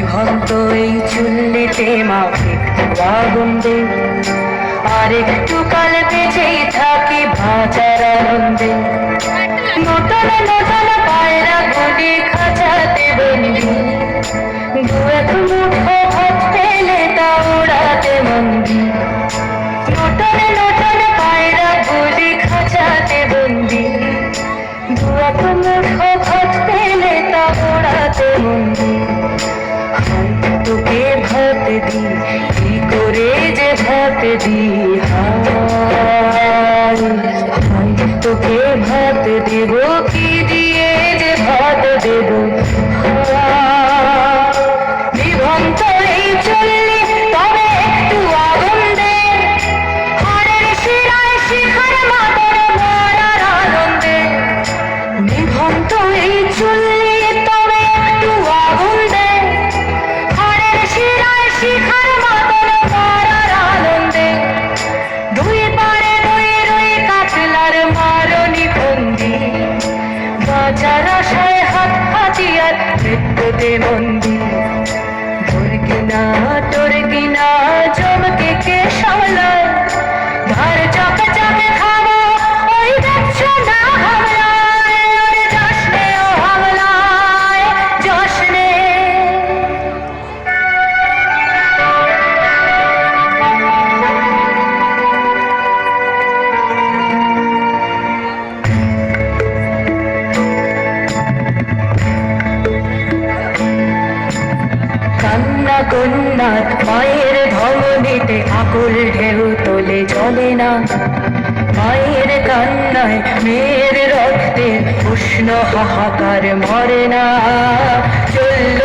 নিভন্ত এই চুল্লিতে মা একটু আগুন দে, আর একটু কাল বেঁচেই থাকি ভাজার আনন্দে। নতুন নতুন পায়রা গুলি খাঁচাতে বন্দি, দু এক মুঠো ভাত পেলে তা ওড়াতে মন্দি। নতুন নতুন পায়রা গুলি খাঁচাতে বন্দি, দু এক মুঠো ভাত পেলে তা ওড়াতে মন্দি। তোকে ভাত দি, কি করে যে ভাত দি, তোকে ভাত দেব, কি দিয়ে যে ভাত দেব। বিভন্ত এই চুল্লি তবে একটু আগুন দে, হাড়ের শিরায় শিখার মাতর মরার আনন্দে। বিভন্ত এই চুল্লি তবে একটু আগুন দে, হাড়ের শিরায় শিখার মাতর মরার আনন্দে। দুই পারে দুই রুই কাতলার মারণি বন্দি, বাঁচার আশায় হাত হাতিয়ার মৃত্যুতে বন্দি। তোর কিনা জমকে কে সামলায়, ধার চাপে চাপে খাবো ওই দেখছো না হামলায়। ওরে জশ্নে ও হামলায় জশ্নে। কান্না কন্যার মায়ের ধমনীতে আকুল ঢেউ তোলে চলে না, মায়ের কান্নায় মেয়ের রক্তের উষ্ণ হাহাকার মরে না। চলল